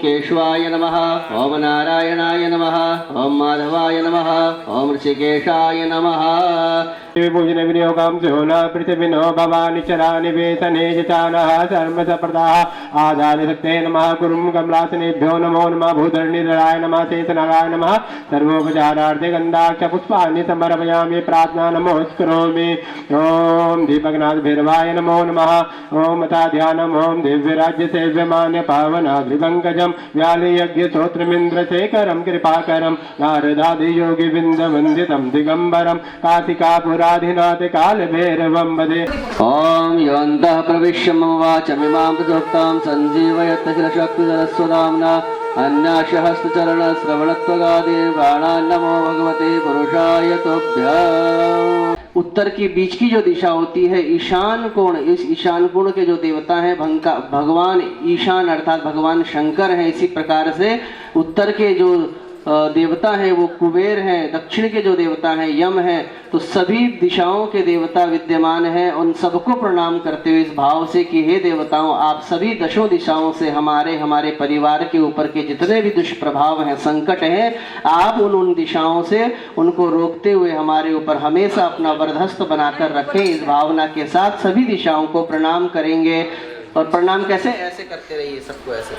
केशवाय नमः। ओम नारायणाय नमः। ओम माधवाय नमः। ओम ऋषिकेशाय नमः। पूजन विनियोगम सोल पृथ्विनो भवानि चरा निवेशने चानः सर्वसप्रदाः आधार शक्ते नमः। गुरुं कमलासनेभ्यो नमो नमः। भूधरणिधराय नमः। चेतनाय नमः। सर्वोपचारार्थे गन्धाक्ष पुष्पाणि समर्पयामि। प्रार्थना नमोस्करोमि। ओम दीपकनाथ भैरवाय नमो नमः। ओम तथा ध्यानम। ओम दिव्य राज्य सेव्यमान्य पावनाग्रिपङ्कजं व्यालयज्ञ श्रोत्रमिन्द्रशेखरं कृपाकरं नारदादि योगी विन्द वन्दितं दिगम्बरं काशिकापुराधिनाथ कालभैरवं वदे। ओम योऽन्तः प्रविश्य मम वाचमिमां प्रसुप्तां सञ्जीवयत् शक्तिधरस्वधाम्ना अन्याशहस्तचरणश्रवणत्वगादीर्वाणान् नमो भगवते पुरुषाय तुभ्यम्। उत्तर के बीच की जो दिशा होती है ईशान कोण, इस ईशान कोण के जो देवता हैं भगवान ईशान अर्थात भगवान शंकर हैं। इसी प्रकार से उत्तर के जो देवता हैं वो कुबेर हैं, दक्षिण के जो देवता हैं यम हैं। तो सभी दिशाओं के देवता विद्यमान हैं। उन सबको प्रणाम करते हुए इस भाव से कि हे देवताओं, आप सभी दशों दिशाओं से हमारे परिवार के ऊपर के जितने भी दुष्प्रभाव हैं, संकट हैं, आप उन दिशाओं से उनको रोकते हुए हमारे ऊपर हमेशा अपना वरदहस्त बनाकर रखें। इस भावना के साथ सभी दिशाओं को प्रणाम करेंगे। और प्रणाम कैसे? ऐसे करते रहिए सबको ऐसे।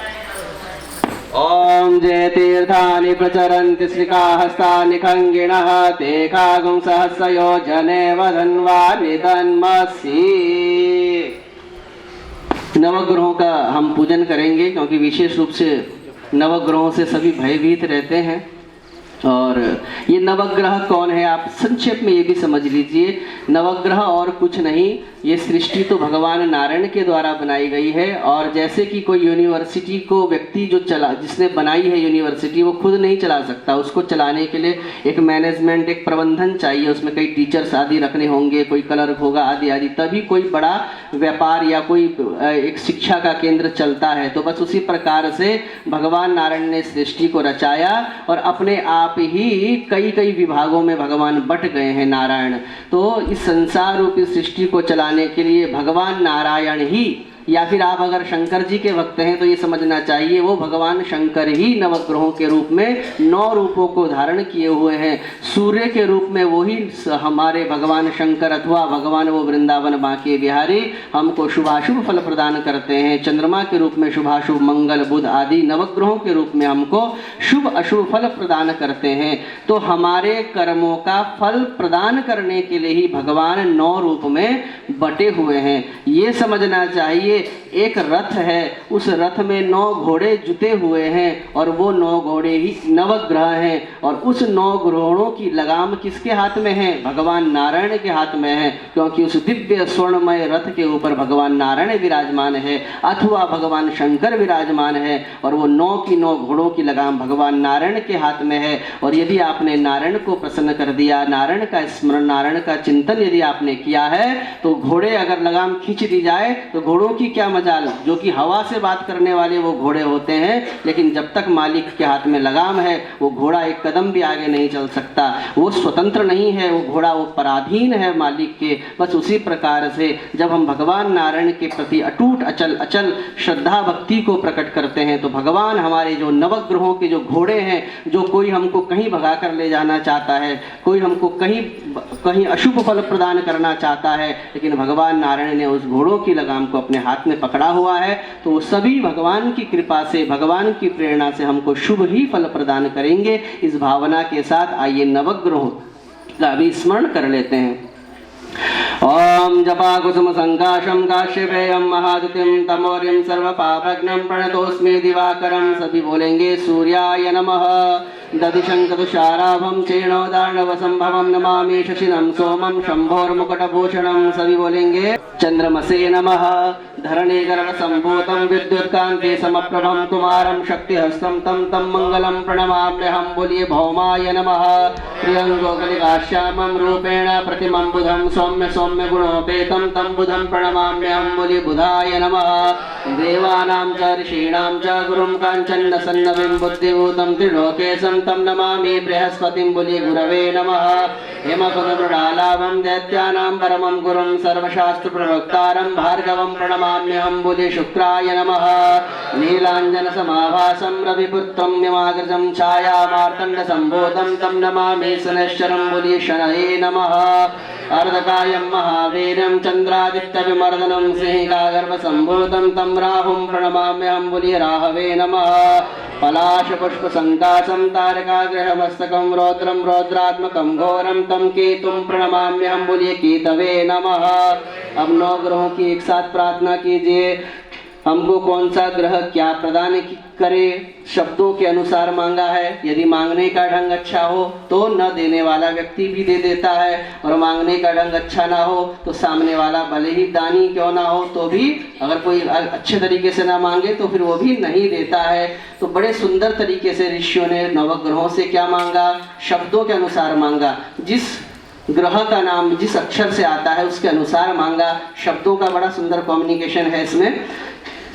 ओम जय तीर्थानि प्रचरन्ति श्रीकाहस्तानि खंगिणः ते खागुं सहस्रयोजने वदन्वानि तन्मसि। नवग्रहों का हम पूजन करेंगे क्योंकि विशेष रूप से नवग्रहों से सभी भयभीत रहते हैं। और ये नवग्रह कौन है आप संक्षेप में ये भी समझ लीजिए। नवग्रह और कुछ नहीं, ये सृष्टि तो भगवान नारायण के द्वारा बनाई गई है। और जैसे कि कोई यूनिवर्सिटी को व्यक्ति जो जिसने बनाई है यूनिवर्सिटी, वो खुद नहीं चला सकता। उसको चलाने के लिए एक मैनेजमेंट, एक प्रबंधन चाहिए। उसमें कई टीचर्स आदि रखने होंगे, कोई क्लर्क होगा आदि आदि, तभी कोई बड़ा व्यापार या कोई एक शिक्षा का केंद्र चलता है। तो बस उसी प्रकार से भगवान नारायण ने सृष्टि को रचाया और अपने आप ही कई कई विभागों में भगवान बट गए हैं नारायण। तो इस संसार रूपी सृष्टि को चलाने के लिए भगवान नारायण ही, या फिर आप अगर शंकर जी के भक्त हैं तो ये समझना चाहिए वो भगवान शंकर ही नवग्रहों के रूप में 9 रूपों को धारण किए हुए हैं। सूर्य के रूप में वही हमारे भगवान शंकर अथवा भगवान वो वृंदावन बांके बिहारी हमको शुभाशुभ फल प्रदान करते हैं। चंद्रमा के रूप में शुभाशुभ मंगल बुध आदि नवग्रहों के रूप में हमको शुभ अशुभ फल प्रदान करते हैं। तो हमारे कर्मों का फल प्रदान करने के लिए ही भगवान 9 रूप में बटे हुए हैं। ये समझना चाहिए एक रथ है, उस रथ में 9 घोड़े जुते हुए हैं और वो 9 घोड़े ही नवग्रह हैं। और उस 9 घोड़ों की लगाम किसके हाथ में है? भगवान नारायण के हाथ में है, क्योंकि उस दिव्य स्वर्णमय रथ के ऊपर भगवान नारायण विराजमान है अथवा भगवान शंकर विराजमान है। और वो 9 की 9 घोड़ों की लगाम भगवान नारायण के हाथ में है। और यदि आपने नारायण को प्रसन्न कर दिया, नारायण का स्मरण, नारायण का चिंतन यदि आपने किया है, तो घोड़े अगर लगाम खींच दी जाए तो घोड़ों की क्या मजाल, जो कि हवा से बात करने वाले वो घोड़े होते हैं। लेकिन जब तक मालिक के हाथ में लगाम है वो घोड़ा एक कदम भी आगे नहीं चल सकता। वो स्वतंत्र नहीं है, वो घोड़ा वो पराधीन है मालिक के। बस उसी प्रकार से जब हम भगवान नारायण के प्रति अटूट अचल अचल श्रद्धा भक्ति को प्रकट करते हैं तो भगवान हमारे जो नवग्रहों के जो घोड़े हैं, जो कोई हमको कहीं भगा कर ले जाना चाहता है, कोई हमको कहीं अशुभ फल प्रदान करना चाहता है, लेकिन भगवान नारायण ने उस घोड़ों की लगाम को अपने हाथ में पकड़ा हुआ है। तो सभी भगवान की कृपा से, भगवान की प्रेरणा से हमको शुभ ही फल प्रदान करेंगे। इस भावना के साथ आइए नवग्रहों का भी स्मरण कर लेते हैं। ओम जपा कुसुम संकाशम काश्यपेयम महादुतिम तमोरिम सर्व पापघ्नं प्रणतोस्मि दिवाकरम। सभी बोलेंगे सूर्याय नमः। दधिशंकतुषाराभं चेणोदार्णवसंभवं नमामि शशिनं सोमं शंभोर्मुकुटभूषणं। सभी बोलेंगे चंद्रमसे नमः। धरणीकरणसंभूतं विद्युत्कान्ति समप्रभं कुमारं शक्तिहस्तं तं मंगलं प्रणमाम्यहं। बोलिए भौमाय नमः। प्रियंगोकलिकाश्यामं रूपेण प्रतिमं बुधं सौम्य सौम्य गुणोपेतं तं बुधं प्रणमाम्यहं। बोलिए बुधाय नमः। देवानां च ऋषीणां च गुरुं काञ्चन्न सन्नविं बुद्धिभूतं त्रिलोकेशं तं नमामि बृहस्पतिं बोलिए गुरवे नमः। हेमकुंडमृणालाभं दैत्यानां परमं गुरुं सर्वशास्त्र प्रवक्तारं भार्गवं प्रणमाम्यहं बोलिए शुक्राय नमः। नीलांजन समाभासं रविपुत्रं यमाग्रजं छायामार्तंड संबोधं तं नमामि शनैश्चरं बोलिए शनये नमः। अर्धकायं महावीरं चंद्रादित्य विमर्दनं सिंहिकागर्भ संभूतं तं राहुं प्रणमाम्यहं बोलिए राहवे नमः। पलाश पुष्प संकाशं तारकाग्रहमस्तकं रौद्रं रौद्रात्मकं घोरं तं केतुं प्रणमाम्यहं बोलिए केतवे नमः। अब 9 ग्रहों की एक साथ प्रार्थना कीजिए। हमको कौन सा ग्रह क्या प्रदान करे, शब्दों के अनुसार मांगा है। यदि मांगने का ढंग अच्छा हो तो न देने वाला व्यक्ति भी दे देता है, और मांगने का ढंग अच्छा ना हो तो सामने वाला भले ही दानी क्यों ना हो तो भी अगर कोई अच्छे तरीके से ना मांगे तो फिर वो भी नहीं देता है। तो बड़े सुंदर तरीके से ऋषियों ने नवग्रहों से क्या मांगा, शब्दों के अनुसार मांगा। जिस ग्रह का नाम जिस अक्षर से आता है उसके अनुसार मांगा। शब्दों का बड़ा सुंदर कम्युनिकेशन है इसमें।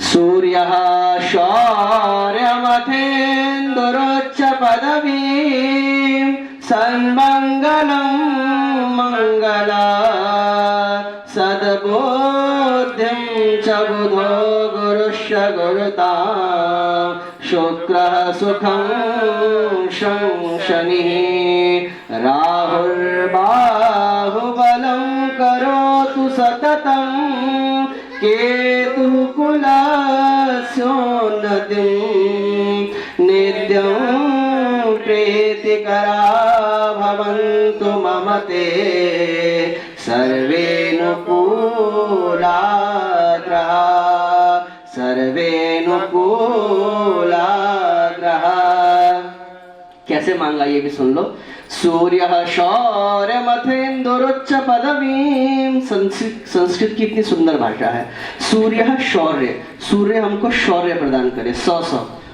सूर्यः शौर्यमथेन्दुरुच्च पदवीं सन्मङ्गलं मङ्गला सद्बुद्धिं च बुधो गुरुश्च गुरुता शुक्रः सुखं शनिः राहुर्बाहुबलं करोतु सततं केतुः कुलस्योन्नतिं नित्यं प्रीतिकरा भवन्तु मम ते सर्वेऽनुकूला ग्रहा सर्वेऽनुकूला। कैसे मांगा ये भी सुन लो। सूर्यः शौर्यमथेन्दुरुच्च पदवीं। संस्कृत की इतनी सुंदर भाषा है। सूर्यः शौर्य, सूर्य हमको शौर्य प्रदान करे।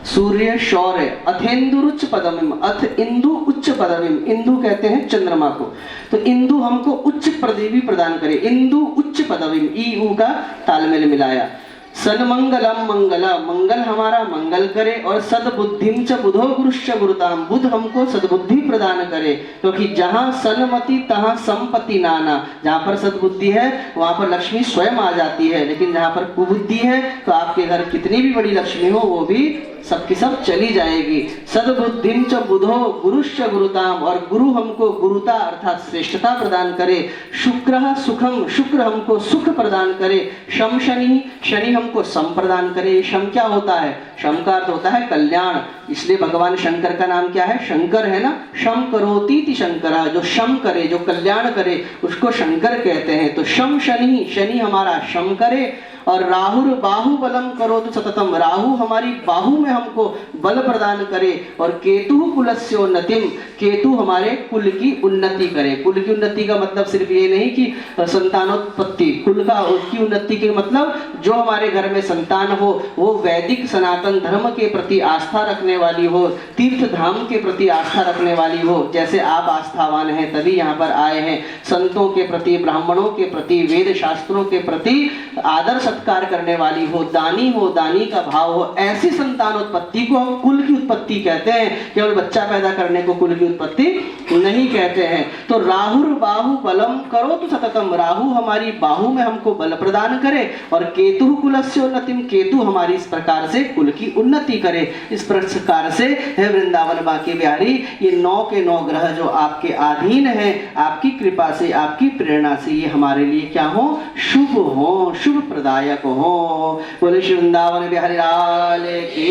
सूर्य शौर्य। अथेन्दुरुच्च पदवीं, अथ इंदु उच्च पदवीं, इंदु कहते हैं चंद्रमा को। तो इंदु हमको उच्च पदवी प्रदान करे। इंदु उच्च पदवीं, ई ऊ का तालमेल मिलाया। सन्मंगलम मंगला, मंगल हमारा मंगल करे। और सद्बुद्धिं च बुधो गुरुश्च गुरुताम, बुध हमको सद्बुद्धि प्रदान करे। क्योंकि जहाँ सन्मति तहाँ संपत्ति नाना। जहाँ पर सद्बुद्धि है वहाँ पर लक्ष्मी स्वयं आ जाती है, लेकिन जहाँ पर कुबुद्धि है तो आपके घर कितनी भी बड़ी लक्ष्मी हो वो भी सबकी सब चली जाएगी। सद्बुद्धिं च बुधो गुरुश्च गुरुताम, और गुरु हमको गुरुता अर्थात श्रेष्ठता प्रदान करे। शुक्रः सुखम, शुक्र हमको सुख प्रदान करे। शम शनि, शनि हमको सम प्रदान करे। शम क्या होता है, शम का अर्थ होता है कल्याण, इसलिए भगवान शंकर का नाम क्या है, शंकर है ना। शम करोतीति शंकर, जो शम करे जो कल्याण करे उसको शंकर कहते हैं। तो शम शनि, शनि हमारा शम करे। और राहुर बाहु बलम करो तो सततम, राहु हमारी बाहु में हमको बल प्रदान करे। और केतु कुलस्योन्नतिम, केतु हमारे कुल की उन्नति करे। कुल की उन्नति का मतलब सिर्फ ये नहीं कि संतानोत्पत्ति, कुल का उसकी उन्नति के मतलब जो हमारे घर में संतान हो वो वैदिक सनातन धर्म के प्रति आस्था रखने वाली हो, तीर्थ धाम के प्रति आस्था रखने वाली हो। जैसे आप आस्थावान हैं तभी यहाँ पर आए हैं। संतों के प्रति, ब्राह्मणों के प्रति, वेद शास्त्रों के प्रति आदर सत्कार करने वाली हो, दानी का भाव हो, ऐसी संतानोत्पत्ति को हम कुल की उत्पत्ति कहते हैं। केवल बच्चा पैदा करने को कुल की उत्पत्ति नहीं कहते हैं। तो राहुर बाहु बलम करो तो सततम, राहु हमारी बाहु में हमको बल प्रदान करे। और केतु कुलस्योन्नतिम, केतु हमारी इस प्रकार से कुल की उन्नति करे। इस प्रकार से है वृंदावन बांके बिहारी, ये 9 के 9 ग्रह जो आपके अधीन है, आपकी कृपा से, आपकी प्रेरणा से ये हमारे लिए क्या हो, शुभ हो, शुभ प्रदायक हो। बोले श्री वृंदावन बिहारी लाल की।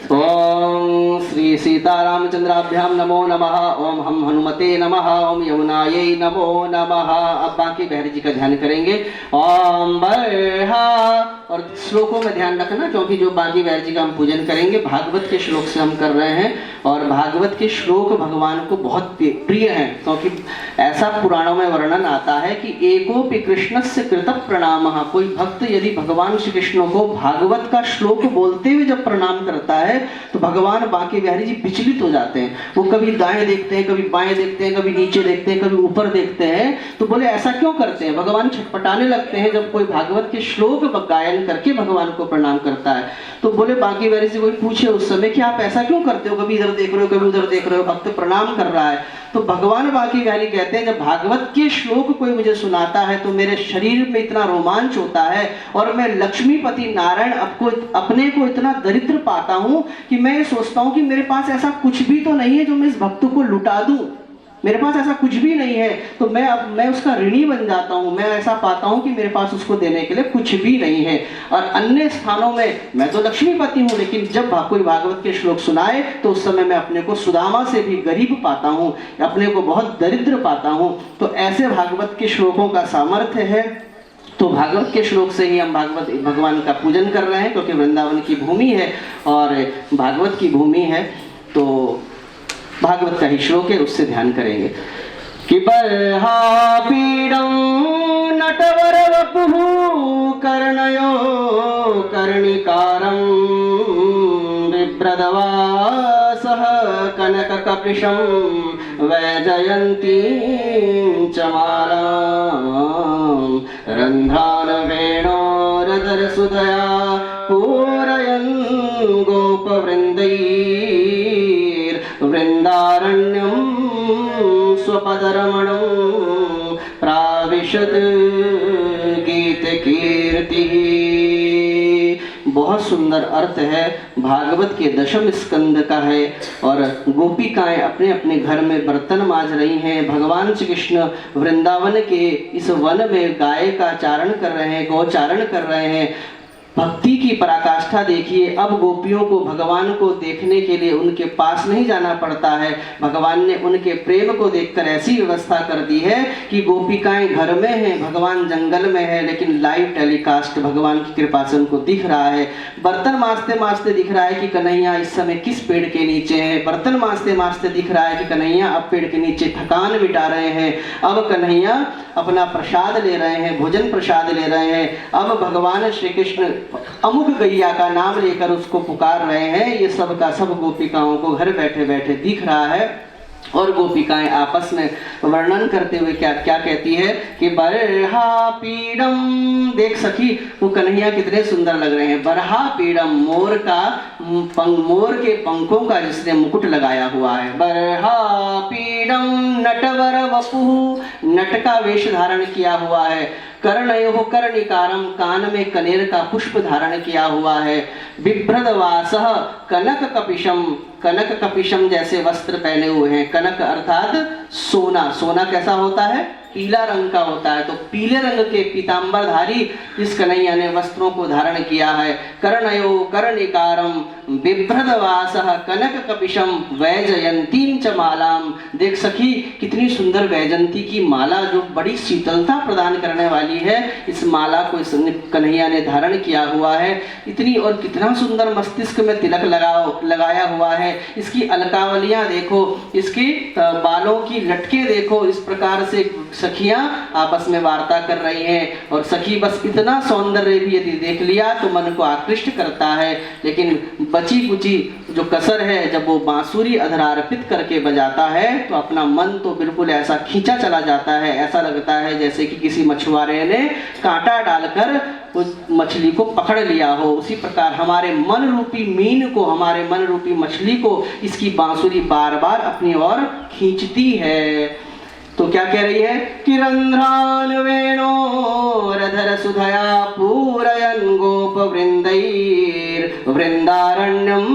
ओम श्री सीतारामचंद्राभ्याम नमो नमः। ओम हम हनुमते नमः। ओम यमुनायै नमो नमः। अब बाकी बिहारी जी का ध्यान करेंगे। ओम बर्हा, और श्लोकों में ध्यान रखना क्योंकि जो बाकी बिहारी जी का हम पूजन करेंगे भागवत के श्लोक से हम कर रहे हैं। और भागवत के श्लोक भगवान को बहुत प्रिय हैं, क्योंकि ऐसा पुराणों में वर्णन आता है कि एकोपि कृष्णस्य कृत प्रणामः, कोई भक्त यदि भगवान श्री कृष्ण को भागवत का श्लोक बोलते हुए जब प्रणाम करता है तो भगवान बांके बिहारी जी विचलित हो जाते हैं। वो कभी दाएं देखते हैं, कभी बाएं देखते हैं, कभी नीचे देखते हैं, कभी ऊपर देखते हैं। तो बोले ऐसा क्यों करते हैं? भगवान छटपटाने लगते हैं जब कोई भागवत के श्लोक गायन करके भगवान को प्रणाम करता है। तो बोले बांके बिहारी से कोई पूछे उस समय कि आप ऐसा क्यों करते हो, कभी इधर देख रहे हो, कभी उधर देख रहे हो, भक्त प्रणाम कर रहा है। तो भगवान बांके बिहारी कहते हैं जब भागवत के श्लोक कोई मुझे सुनाता है तो मेरे शरीर में इतना रोमांच होता है और मैं लक्ष्मीपति नारायण अपने को इतना दरिद्र पाता हूं कि मैं सोचता हूं कि मेरे पास ऐसा कुछ भी तो नहीं है जो मैं इस भक्त को लुटा दूं। मेरे पास ऐसा कुछ भी नहीं है तो मैं उसका ऋणी बन जाता हूं। मैं ऐसा पाता हूं कि मेरे पास उसको देने के लिए कुछ भी नहीं है। और अन्य स्थानों में मैं तो लक्ष्मीपति हूं, लेकिन जब कोई भागवत के श्लोक सुनाए तो उस समय मैं अपने को सुदामा से भी गरीब पाता हूं, अपने को बहुत दरिद्र पाता हूं। तो ऐसे भागवत के श्लोकों का सामर्थ्य है। तो भागवत के श्लोक से ही हम भगवान का पूजन कर रहे हैं, क्योंकि वृंदावन की भूमि है और भागवत की भूमि है। तो भागवत का ही श्लोक है, उससे ध्यान करेंगे कि बर्हापीडं नटवर वपुः कर्णयो कर्णिकारं बिभ्रदवासः कनककपिशं वैजयन्तीं च मालां रन्ध्रान् वेणोरधरसुधया पूरयन् गोपवृन्दैर्वृन्दारण्यं स्वपदरमणं प्राविशत् गीतकीर्तिः। बहुत सुंदर अर्थ है, भागवत के दशम स्कंद का है। और गोपिकाएं अपने अपने घर में बर्तन मांज रही हैं। भगवान श्री कृष्ण वृंदावन के इस वन में गाय का चारण कर रहे हैं, गौचारण कर रहे हैं। भक्ति की पराकाष्ठा देखिए। अब गोपियों को भगवान को देखने के लिए उनके पास नहीं जाना पड़ता है। भगवान ने उनके प्रेम को देखकर ऐसी व्यवस्था कर दी है कि गोपिकाएं घर में हैं, भगवान जंगल में है, लेकिन लाइव टेलीकास्ट भगवान की कृपा से उनको दिख रहा है। बर्तन मांजते मांजते दिख रहा है कि कन्हैया इस समय किस पेड़ के नीचे है। बर्तन मांजते मांजते दिख रहा है कि कन्हैया अब पेड़ के नीचे थकान मिटा रहे हैं। अब कन्हैया अपना प्रसाद ले रहे हैं, भोजन प्रसाद ले रहे हैं। अब भगवान श्री कृष्ण अमुक गैया का नाम लेकर उसको पुकार रहे हैं। ये सब का सब गोपिकाओं को घर बैठे बैठे दिख रहा है। और गोपिकाएं आपस में वर्णन करते हुए क्या क्या कहती है कि बरहा पीड़म, देख सखी वो कन्हैया कितने सुंदर लग रहे हैं। बरहा पीड़म, मोर के पंखों का जिसने मुकुट लगाया हुआ है। बरहा पीड़म नटवर वपुः, नट का वेश धारण किया हुआ है। कर्णयोः कर्णिकारम, कान में कनेर का पुष्प धारण किया हुआ है। बिभ्रदवासः कनक कपिशम, कनक कपिशम जैसे वस्त्र पहने हुए हैं। कनक अर्थात सोना। सोना कैसा होता है? पीला रंग का होता है। तो पीले रंग के पीतांबरधारी इस कन्हैया ने वस्त्रों को धारण किया है। कर्णयो कर्णिकारम बिभ्रदवासः कनक कपिशम वैजयंतीं च मालाम, देख सखी कितनी सुंदर वैजयंती की माला जो बड़ी शीतलता प्रदान करने वाली है, इस माला को इस कन्हैया ने धारण किया हुआ है। इतनी और कितना सुंदर मस्तिष्क में तिलक लगाया हुआ है। इसकी अलकावलियां देखो, इसके बालों की लटके देखो। इस प्रकार से सखियां आपस में वार्ता कर रही हैं। और सखी बस इतना सौंदर्य भी यदि देख लिया तो मन को आकृष्ट करता है। लेकिन बची कुची जो कसर है, जब वो बांसुरी अधरार्पित करके बजाता है तो अपना मन तो बिल्कुल ऐसा खींचा चला जाता है। ऐसा लगता है जैसे कि किसी मछुआरे ने कांटा डालकर उस मछली को पकड़ लिया हो। उसी प्रकार हमारे मन रूपी मीन को, हमारे मन रूपी मछली को इसकी बांसुरी बार बार अपनी ओर खींचती है। तो क्या कह रही है कि रंध्रान वेणोरधर सुधया पूरयन् गोप वृंदारण्यम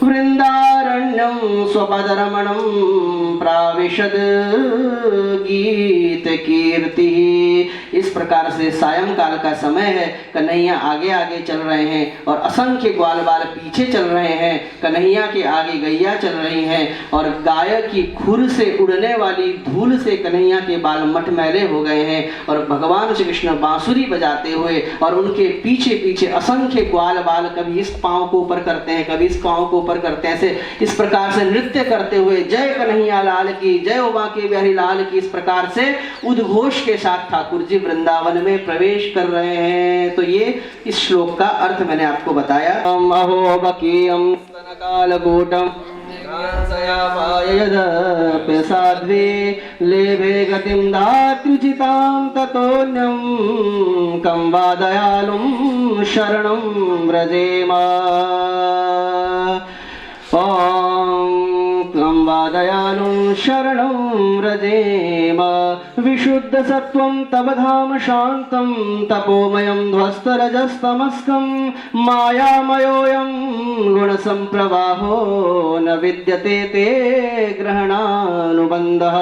वृंदारण्यम स्वपदरमणं प्राविशद गीत कीर्ति। इस प्रकार से सायंकाल का समय है। कन्हैया आगे आगे चल रहे हैं और असंख्य ग्वाल बाल पीछे चल रहे हैं। कन्हैया के आगे गैया चल रही हैं और गाय की खुर से उड़ने वाली धूल से कन्हैया के बाल मटमैले हो गए हैं। और भगवान श्री कृष्ण बांसुरी बजाते हुए और उनके पीछे पीछे असंख्य ग्वाल बाल कभी इस पांव को ऊपर करते हैं, कभी इस पांव को ऊपर करते हैं। ऐसे इस प्रकार से नृत्य करते हुए जय कन्हैया लाल की, जय बांके बिहारी लाल की, इस प्रकार से उद्घोष के साथ ठाकुर जी वृंदावन में प्रवेश कर रहे हैं। तो ये इस श्लोक का अर्थ मैंने आपको बताया। अहो बकीयम स्तनकालकूटम साध्वे लेभे गतिम धात्युचितां ततोऽन्यं कं वा दयालुं शरणं व्रजेम। कं वा दयालुं शरणं व्रजेम। विशुद्ध सत्वं तव धाम शान्तं तपोमयं ध्वस्तरजस्तमस्कं मायामयोऽयं गुणसम्प्रवाहो न विद्यते ते ग्रहणानुबन्धः।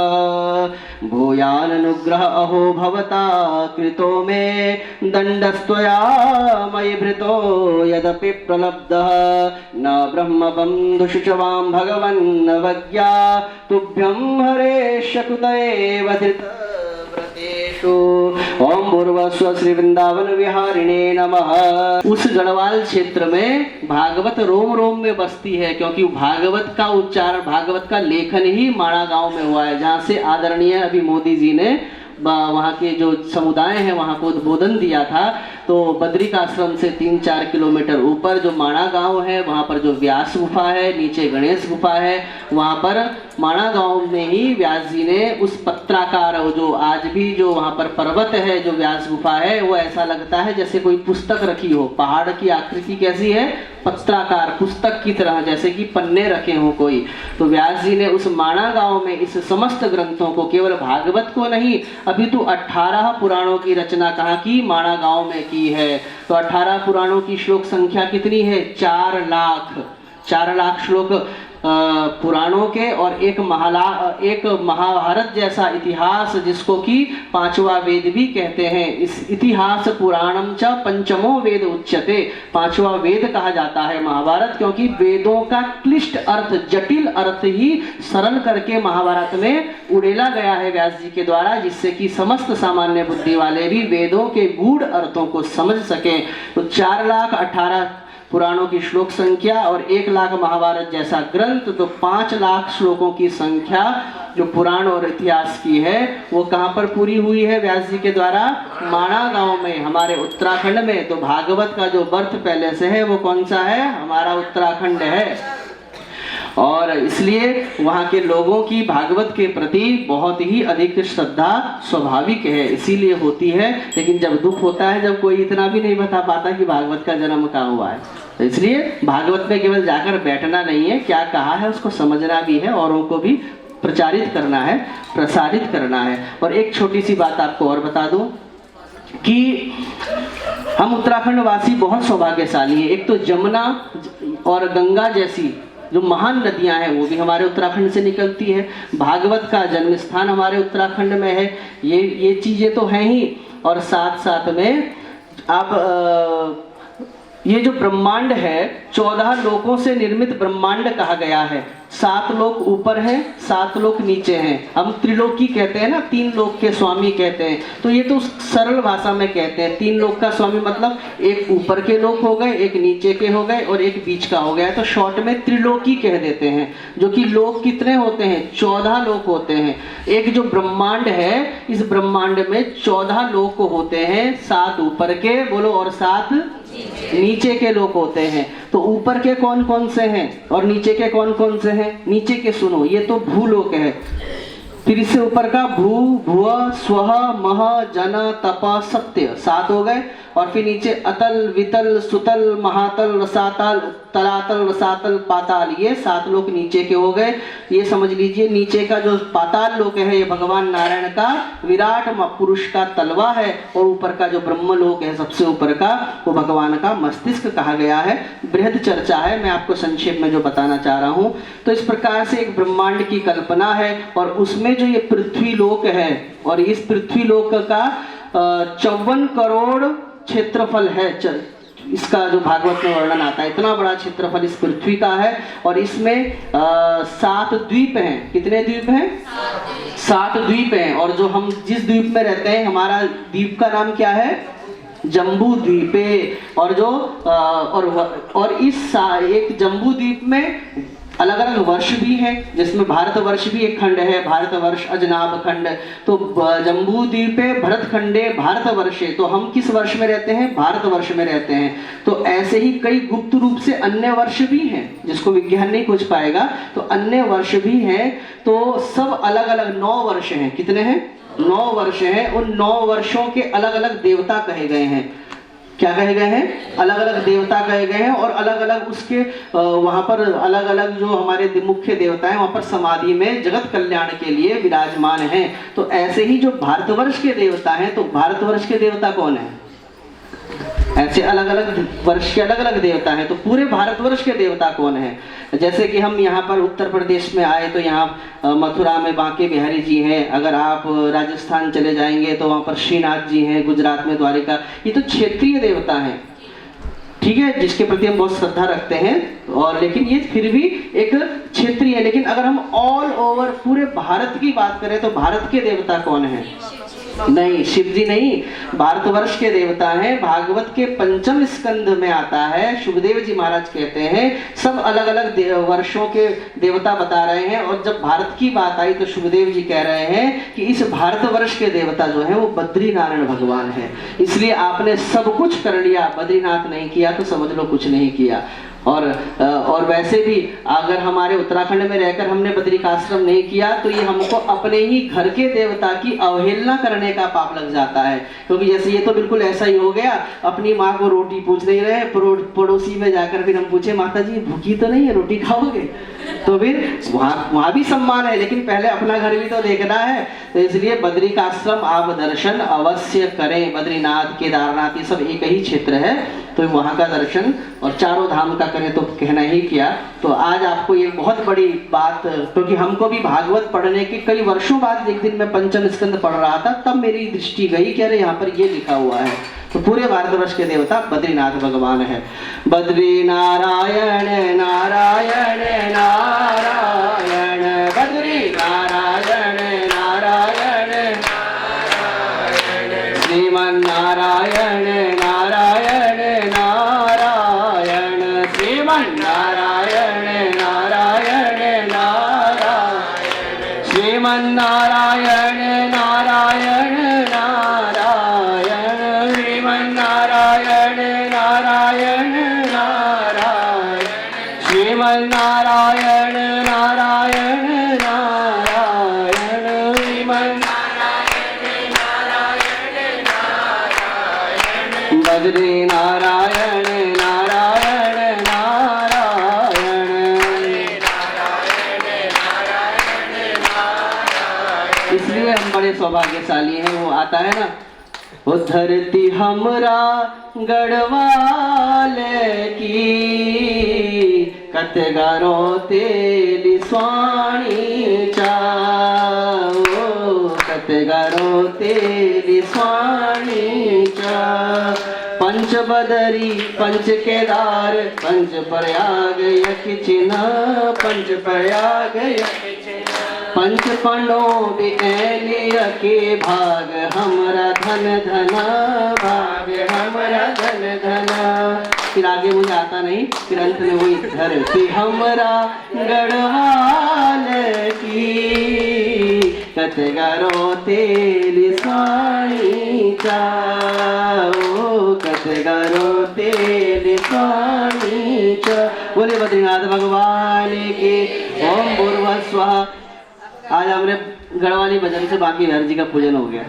भूयाननुग्रह अहो भवता कृतो मे दण्डस्त्वया मयि भृतो यदपि प्रलब्धः न ब्रह्मबन्धुषुचवां भगवन्नवज्ञा तुभ्यं हरे शकुतैव धृतव्रतेषु। ओम भूर्भुवस्सुः श्री वृंदावन विहारिणे नमः। उस गढ़वाल क्षेत्र में भागवत रोम रोम में बसती है, क्योंकि भागवत का उच्चारण, भागवत का लेखन ही माणा गांव में हुआ है, जहाँ से आदरणीय अभी मोदी जी ने वहाँ के जो समुदाय हैं वहाँ को उद्बोधन दिया था। तो बद्रिक आश्रम से 3-4 किलोमीटर ऊपर जो माणा गांव है, वहाँ पर जो व्यास गुफा है, नीचे गणेश गुफा है, वहाँ पर माणा गांव में ही व्यास जी ने उस पत्राकार, जो आज भी जो वहाँ पर पर्वत है, जो व्यास गुफा है, वो ऐसा लगता है जैसे कोई पुस्तक रखी हो। पहाड़ की आकृति कैसी है? पत्राकार, पुस्तक की तरह, जैसे कि पन्ने रखे हो कोई। तो व्यास जी ने उस माणा गांव में इस समस्त ग्रंथों को, केवल भागवत को नहीं, अभी तो 18 पुराणों की रचना कहाँ की? माणा गांव में की है। तो 18 पुराणों की श्लोक संख्या कितनी है? 4 लाख श्लोक पुराणों के, और एक महाभारत जैसा इतिहास, जिसको कि 5वां वेद भी कहते हैं। इस इतिहास पुराणम च पंचमो वेद उच्यते, 5वां वेद कहा जाता है महाभारत, क्योंकि वेदों का क्लिष्ट अर्थ, जटिल अर्थ ही सरल करके महाभारत में उड़ेला गया है व्यास जी के द्वारा, जिससे कि समस्त सामान्य बुद्धि वाले भी वेदों के गूढ़ अर्थों को समझ सकें। तो 4,18,000 पुराणों की श्लोक संख्या और 1 लाख महाभारत जैसा ग्रंथ, तो 5 लाख श्लोकों की संख्या जो पुराण और इतिहास की है, वो कहाँ पर पूरी हुई है व्यास जी के द्वारा? माणा गांव में, हमारे उत्तराखंड में। तो भागवत का जो बर्थ पहले से है वो कौन सा है? हमारा उत्तराखंड है। और इसलिए वहाँ के लोगों की भागवत के प्रति बहुत ही अधिक श्रद्धा स्वाभाविक है, इसीलिए होती है। लेकिन जब दुख होता है, जब कोई इतना भी नहीं बता पाता कि भागवत का जन्म कहाँ हुआ है, तो इसलिए भागवत में केवल जाकर बैठना नहीं है, क्या कहा है उसको समझना भी है, औरों को भी प्रचारित करना है, प्रसारित करना है। और एक छोटी सी बात आपको और बता दूं कि हम उत्तराखंड वासी बहुत सौभाग्यशाली हैं। एक तो जमुना और गंगा जैसी जो महान नदियां हैं वो भी हमारे उत्तराखंड से निकलती है। भागवत का जन्म स्थान हमारे उत्तराखंड में है। ये चीजें तो हैं ही, और साथ साथ में आप ये जो ब्रह्मांड है 14 लोकों से निर्मित ब्रह्मांड कहा गया है। 7 लोक ऊपर हैं, 7 लोक नीचे हैं। हम त्रिलोकी कहते हैं ना, 3 लोक के स्वामी कहते हैं। तो ये तो सरल भाषा में कहते हैं। 3 लोक का स्वामी मतलब एक ऊपर के लोक हो गए, एक नीचे के हो गए और एक बीच का हो गया। तो शॉर्ट में त्रिलोकी कह देते हैं। जो कि लोक कितने होते हैं? 14 लोक होते हैं। एक जो ब्रह्मांड है, इस ब्रह्मांड में 14 लोक होते हैं। 7 ऊपर के बोलो और 7 नीचे के लोक होते हैं। तो ऊपर के कौन कौन से हैं और नीचे के कौन कौन से हैं? नीचे के सुनो, ये तो भूलोक है। फिर इससे ऊपर का भू, भुव, स्वह, मह, जन, तप, सत्य 7 हो गए। और फिर नीचे अतल, वितल, सुतल, महातल, रसातल, तलातल, रसातल, पाताल, ये 7 लोक नीचे के हो गए। ये समझ लीजिए नीचे का जो पाताल लोक है ये भगवान नारायण का विराट पुरुष का तलवा है, और ऊपर का जो ब्रह्म लोक है सबसे ऊपर का, वो भगवान का मस्तिष्क कहा गया है। बृहद चर्चा है, मैं आपको संक्षेप में जो बताना चाह रहा हूँ। तो इस प्रकार से एक ब्रह्मांड की कल्पना है, और उसमें जो ये पृथ्वी लोक है, और इस पृथ्वी लोक का 54 करोड़ क्षेत्रफल है। इसका जो भागवत में वर्णन आता है, इतना बड़ा क्षेत्रफल इस पृथ्वी का है। और इसमें 7 द्वीप हैं। कितने द्वीप हैं? 7 द्वीप हैं। और जो हम जिस द्वीप में रहते हैं, हमारा द्वीप का नाम क्या है? जम्बू द्वीपे। और जो और इस एक जम्बू द्वीप में अलग अलग वर्ष भी हैं, जिसमें भारतवर्ष भी एक खंड है, भारतवर्ष अजनाब खंड। तो जम्बू द्वीपे भरत खंडे भारतवर्षे, तो हम किस वर्ष में रहते हैं? भारतवर्ष में रहते हैं। तो ऐसे ही कई गुप्त रूप से अन्य वर्ष भी हैं जिसको विज्ञान नहीं खोज पाएगा, तो अन्य वर्ष भी हैं। तो सब अलग अलग 9 वर्ष हैं। कितने हैं? 9 वर्ष हैं। उन 9 वर्षों के अलग अलग देवता कहे गए हैं। क्या कहे गए हैं? अलग अलग देवता कहे गए हैं, और अलग अलग उसके वहां पर अलग अलग जो हमारे मुख्य देवता हैं वहां पर समाधि में जगत कल्याण के लिए विराजमान हैं। तो ऐसे ही जो भारतवर्ष के देवता हैं, तो भारतवर्ष के देवता कौन है? ऐसे अलग अलग वर्ष के अलग अलग देवता हैं। तो पूरे भारतवर्ष के देवता कौन है? जैसे कि हम यहाँ पर उत्तर प्रदेश में आए तो यहाँ मथुरा में बांके बिहारी जी हैं। अगर आप राजस्थान चले जाएंगे तो वहाँ पर श्रीनाथ जी हैं। गुजरात में द्वारिका। ये तो क्षेत्रीय देवता हैं, ठीक है, जिसके प्रति हम बहुत श्रद्धा रखते हैं। और लेकिन ये फिर भी एक क्षेत्रीय है। लेकिन अगर हम ऑल ओवर पूरे भारत की बात करें तो भारत के देवता कौन है? नहीं, शिव जी नहीं, भारतवर्ष के देवता हैं। भागवत के 5वें स्कंध में आता है, सुखदेव जी महाराज कहते हैं सब अलग अलग वर्षों के देवता बता रहे हैं। और जब भारत की बात आई तो सुखदेव जी कह रहे हैं कि इस भारतवर्ष के देवता जो है वो बद्रीनारायण भगवान है। इसलिए आपने सब कुछ कर लिया, बद्रीनाथ नहीं किया तो समझ लो कुछ नहीं किया। और वैसे भी अगर हमारे उत्तराखंड में रहकर हमने बद्रिकाश्रम नहीं किया तो ये हमको अपने ही घर के देवता की अवहेलना करने का पाप लग जाता है। क्योंकि जैसे ये तो बिल्कुल ऐसा ही हो गया, अपनी माँ को रोटी पूछ नहीं रहे, पड़ोसी में जाकर फिर हम पूछे माता जी भूखी तो नहीं है, रोटी खाओगे? तो फिर वहाँ भी सम्मान है, लेकिन पहले अपना घर भी तो देखना है। तो इसलिए बद्रिकाश्रम आप दर्शन अवश्य करें। बद्रीनाथ, केदारनाथ ये सब एक ही क्षेत्र है, तो वहाँ का दर्शन और चारों धाम का करें तो कहना ही क्या। तो आज आपको ये बहुत बड़ी बात, क्योंकि हमको भी भागवत पढ़ने के कई वर्षों बाद एक दिन मैं 5वें स्कंद पढ़ रहा था, तब मेरी दृष्टि गई कि अरे यहाँ पर ये लिखा हुआ है। तो पूरे भारतवर्ष के देवता बद्रीनाथ भगवान है। बद्री नारायण नारायण नारायण, बद्री नारायण नारायण नारायण, श्रीमन नारायण नारायण नारायण, श्रीमन नारायण नारायण नारायण, श्रीमन नारायण नारायण नारायण, श्रीमन नारायण नारायण नारायण, श्रीमन नारायण नारायण नारायण, श्रीमन नारायण नारायण नारायण, बद्री नारायण नारायण नारायण, इसलिए हम बड़े सौभाग्यशाली हैं। वो आता है ना, वो धरती हमरा गढ़वाले की, कतगारो तेली स्वाणी चाओ, कतगारो तेली स्वाणी चा, पंच बदरी पंच केदार पंच प्रयाग यक चिन्ह, पंच प्रयाग यक चिन्ह, पंच पांडवों के भाग हमरा धन धन, भाग हमरा धन धन। फिर आगे मुझे आता नहीं, फिर अंत में वही धरती हमरा गढ़वाल की, कतगारो तेली स्वाणी चाओ, कतगारो तेली स्वाणी चा। बोले बद्रीनाथ भगवान के। ओम भूर्भुवः स्वः। आज हमने गढ़वाली भजन से बाकी हर जी का पूजन हो गया।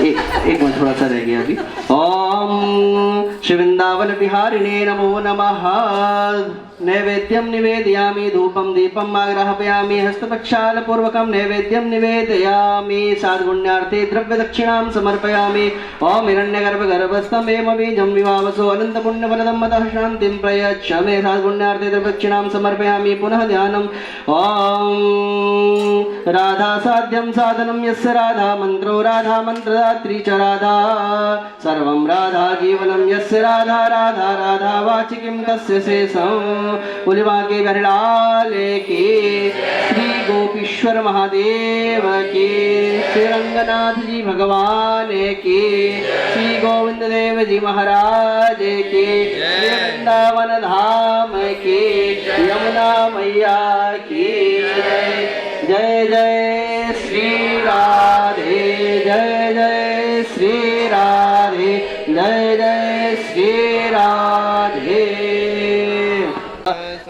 एक मिनट थोड़ा सा रह गया अभी। ओम श्री वृंदावन बिहारिणे नमो नमः। नैवेद्यम निवेदयामि, धूपम दीपम आग्राहपयामि, हस्तप्रक्षाल पूर्वकम नैवेद्यम निवेदयामि, साद्गुण्यार्थे द्रव्य दक्षिणां समर्पयामि। ओम हिरण्यगर्भ गर्भस्थं एव बीजं विवावसो अनंत पुण्य फलदं मतः शांतिं प्रयच्छ मे, साद्गुण्यार्थे द्रव्य दक्षिणां समर्पयामि। पुनः ध्यानम्। ओम राधा साध्यं साधनं यस्य राधा मंत्रो, राधा मंत्रदात्री च राधा, सर्वं राधा जीवनं यस्य तस्य राधा राधा राधा वाचि किं तस्य शेषम्। बोलिबा के बहलाले की श्री गोपीश्वर महादेव की, श्री रंगनाथ जी भगवान की, श्री गोविंद देव जी महाराज की, श्री वृंदावन धाम की, यमुना मैया की जय जय श्री राधे, जय जय श्री राधे, जय जय श्री राधे।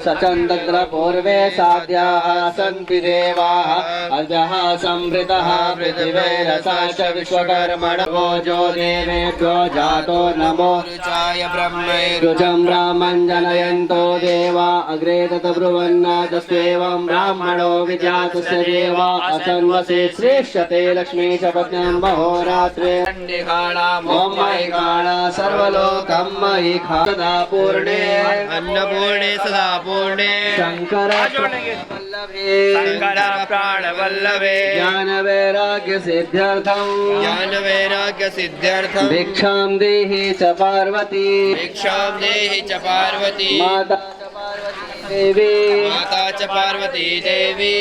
सचंद्र पूर्वे साध्याः सन्ति देवाः अजः संवृतः पृथिवीरसाच विश्वकर्मणो जो देवेभ्यो जातो नमो रुचाय ब्रह्मे रुचं ब्राह्मं जनयन्तो देवा अग्रे ततब्रुवन्नादस्त्वेवं ब्राह्मणो विजातस्य देवा असन्वसे श्रेष्ठते लक्ष्मी च पद्मं महोरात्रे ॐ मयि काला सर्वलोकं मयि खा सदा पूर्णे अन्नपूर्णे सदा पूर्णे शंकर वल्लभे शंकर प्राण वल्लभे ज्ञान वैराग्य सिद्ध्यर्थम ज्ञान वैराग्य सिद्ध्यर्थम भिक्षां देहि च पार्वती भिक्षां देहि च पार्वती माता च पार्वती देवी माता च पार्वती देवी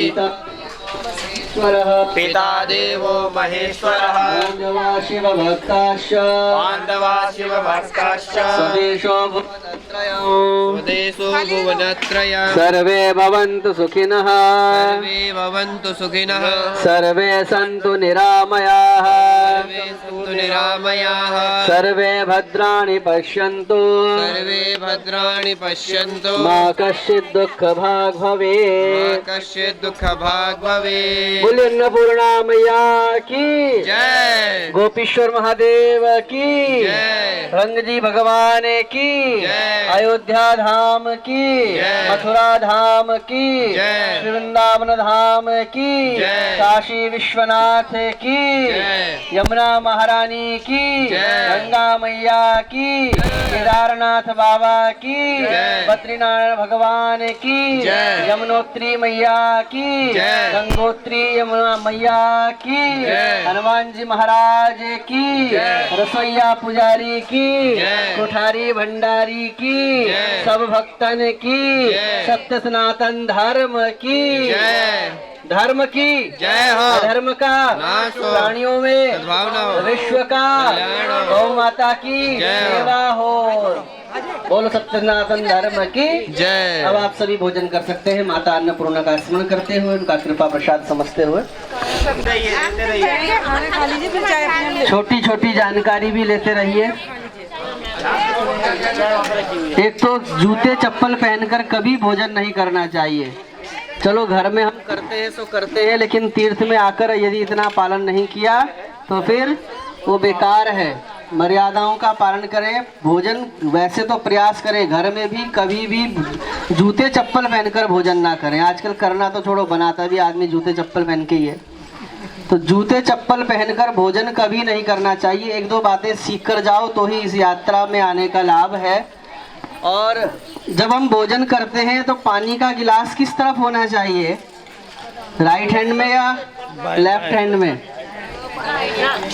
ईश्वरः पिता देवो महेश्वरः पाण्डवा शिवभक्ताश्च पाण्डवा शिवभक्ताश्च स्वदेशो भुवनत्रयम् स्वदेशो भुवनत्रयम् सर्वे भवन्तु सुखिनः सर्वे भवन्तु सुखिनः सर्वे सन्तु निरामयाः सर्वे सन्तु निरामयाः सर्वे भद्राणि पश्यन्तु सर्वे भद्राणि पश्यन्तु मा कश्चित् दुःखभाग् मा भवेत्। कश्चित् दुःखभाग् भवेत्। बोले अन्नपूर्णा मैया की जय गोपीश्वर महादेव की जय रंग जी भगवान की जय अयोध्या धाम की जय मथुरा धाम की जय श्री वृंदावन धाम की जय काशी विश्वनाथ की जय यमुना महारानी की जय गंगा मैया की केदारनाथ बाबा की जय बद्रीनारायण भगवान की जय यमुनोत्री मैया की जय गंगोत्री यमुना मैया की जय हनुमान जी महाराज की जय रसोईया पुजारी की जय कोठारी भंडारी की जय सब भक्तन की जय सत्य सनातन धर्म की जय धर्म की जय हो धर्म का नाश हो प्राणियों में सद्भावना हो विश्व का कल्याण हो गौ माता की जय हो। सेवा हो। बोलो सत्य सनातन धर्म की जय। अब आप सभी भोजन कर सकते हैं माता अन्नपूर्णा का स्मरण करते हुए उनका कृपा प्रसाद समझते हुए खाना खा लीजिए फिर चाय अपने लिए। छोटी छोटी जानकारी भी लेते रहिए। एक तो जूते चप्पल पहनकर कभी भोजन नहीं करना चाहिए। चलो घर में हम करते हैं सो करते हैं, लेकिन तीर्थ में आकर यदि इतना पालन नहीं किया तो फिर वो बेकार है। मर्यादाओं का पालन करें। भोजन वैसे तो प्रयास करें, घर में भी कभी भी जूते चप्पल पहनकर भोजन ना करें। आजकल करना तो छोड़ो, बनाता भी आदमी जूते चप्पल पहन के ही है। तो जूते चप्पल पहनकर भोजन कभी नहीं करना चाहिए। एक दो बातें सीख कर जाओ तो ही इस यात्रा में आने का लाभ है। और जब हम भोजन करते हैं तो पानी का गिलास किस तरफ होना चाहिए, राइट हैंड में या लेफ्ट हैंड में?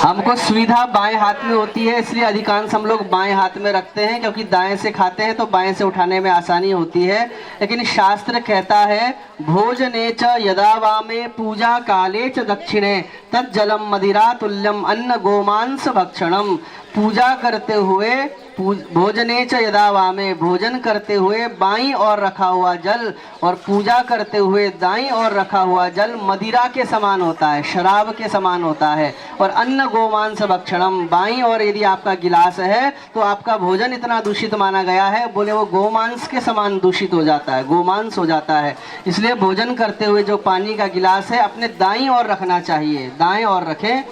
हमको सुविधा बाएं हाथ में होती है, इसलिए अधिकांश हम लोग बाएं हाथ में रखते हैं, क्योंकि दाएं से खाते हैं तो बाएं से उठाने में आसानी होती है। लेकिन शास्त्र कहता है भोजने च यदा वामे पूजा काले च दक्षिणे तज्जलम मदिरा तुल्यम अन्न गोमांस भक्षणम। पूजा करते हुए भोजने च यदा वामे, भोजन करते हुए बाईं ओर रखा हुआ जल और पूजा करते हुए दाईं ओर रखा हुआ जल मदिरा के समान होता है, शराब के समान होता है। और अन्न गोमांस भक्षणम, बाईं ओर यदि आपका गिलास है तो आपका भोजन इतना दूषित माना गया है, बोले वो गोमांस के समान दूषित हो जाता है, गोमांस हो जाता है। इसलिए भोजन करते हुए जो पानी का गिलास है अपने दाईं ओर रखना चाहिए, दाएं ओर रखें।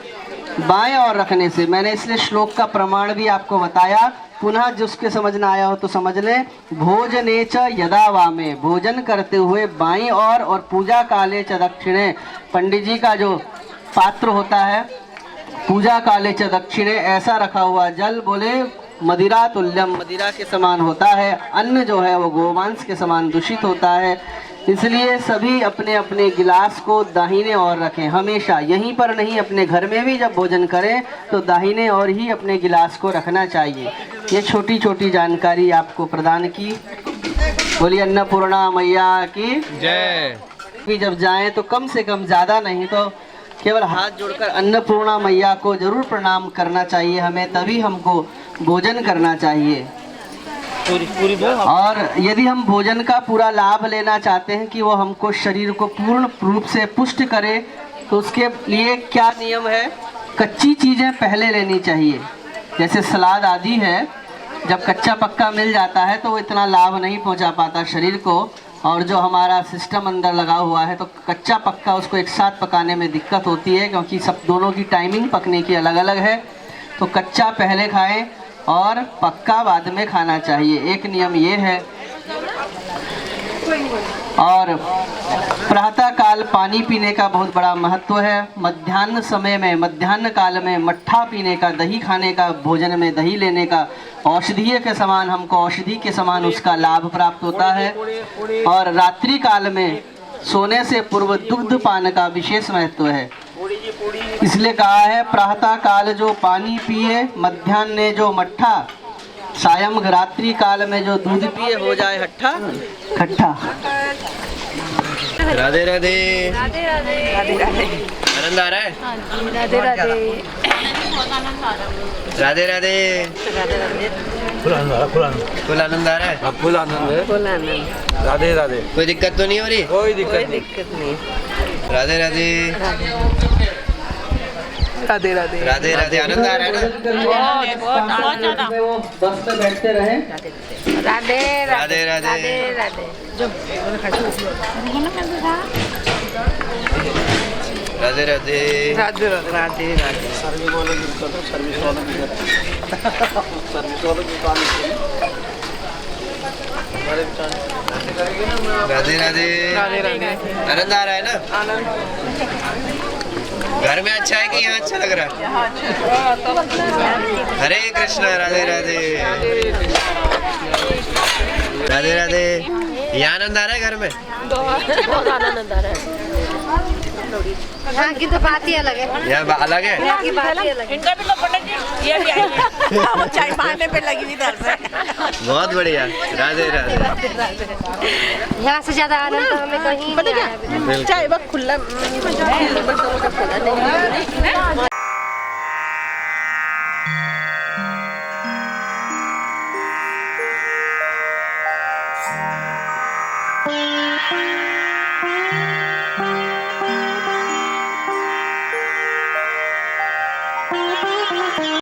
बाएं ओर रखने से, मैंने इसलिए श्लोक का प्रमाण भी आपको बताया, पुनः जिसके समझ ना आया हो तो समझ ले। भोजने च यदा वामे, भोजन करते हुए बाईं ओर और पूजा काले च दक्षिणे, पंडित जी का जो पात्र होता है पूजा काले च दक्षिणे, ऐसा रखा हुआ जल बोले मदिरा तुल्यम, मदिरा के समान होता है। अन्न जो है वो गोमांस के समान दूषित होता है। इसलिए सभी अपने अपने गिलास को दाहिने ओर रखें हमेशा, यहीं पर नहीं, अपने घर में भी जब भोजन करें तो दाहिने ओर ही अपने गिलास को रखना चाहिए। ये छोटी छोटी जानकारी आपको प्रदान की। बोलिए अन्नपूर्णा मैया की जय। भी जब जाएं तो कम से कम ज़्यादा नहीं तो केवल हाथ जोड़कर अन्नपूर्णा मैया को जरूर प्रणाम करना चाहिए हमें, तभी हमको भोजन करना चाहिए। और यदि हम भोजन का पूरा लाभ लेना चाहते हैं कि वो हमको शरीर को पूर्ण रूप से पुष्ट करे, तो उसके लिए क्या नियम है? कच्ची चीज़ें पहले लेनी चाहिए, जैसे सलाद आदि है। जब कच्चा पक्का मिल जाता है तो वो इतना लाभ नहीं पहुंचा पाता शरीर को, और जो हमारा सिस्टम अंदर लगा हुआ है तो कच्चा पक्का उसको एक साथ पकाने में दिक्कत होती है, क्योंकि सब दोनों की टाइमिंग पकने की अलग अलग है। तो कच्चा पहले खाएं और पक्का बाद में खाना चाहिए, एक नियम ये है। और प्रातः काल पानी पीने का बहुत बड़ा महत्व है। मध्याह्न समय में, मध्याह्न काल में मट्ठा पीने का, दही खाने का, भोजन में दही लेने का औषधीय के समान, हमको औषधि के समान उसका लाभ प्राप्त होता है। और रात्रि काल में सोने से पूर्व दुग्ध पान का विशेष महत्व है, इसलिए कहा है प्रातः काल जो पानी पिए, मध्याह्न जो मट्ठा, सायं रात्रि काल में जो दूध पिए हो जाए हट्ठा खट्टा। राधे राधे। राधे राधे राधे राधे आनंद आ रहा है? राधे राधे राधे राधे। फुल आनंद आ रहा है? फुल आनंद है। फुल आनंद। राधे राधे। कोई दिक्कत तो नहीं हो रही? कोई कोई दिक्कत नहीं। दिक्कत नहीं। राधे राधे। राधे राधे राधे राधे। आनंद आ रहा है ना? वो बस पे बैठते रहे। राधे राधे राधे। राधे राधे। राधे राधे। राधे राधे राधे। राधे राधे। राधे राधे। आनंद आ रहा है ना? घर में अच्छा है कि यहाँ अच्छा लग रहा है? हरे कृष्णा। राधे राधे। राधे राधे। ये आनंद आ रहा है घर में? बहुत आनंद आ रहा है। यहाँ की तो बात ही अलग है। यहाँ अलग है? यहाँ की बात ही अलग है। इनका भी लोग पंडित जी ये भी आइए चाय मारने पे लगी हुई इधर से। बहुत बढ़िया। राधे राधे। यहाँ से ज्यादा आनंद तो हमें कहीं नहीं आया अभी तक। चाय वक्त खुला Thank you.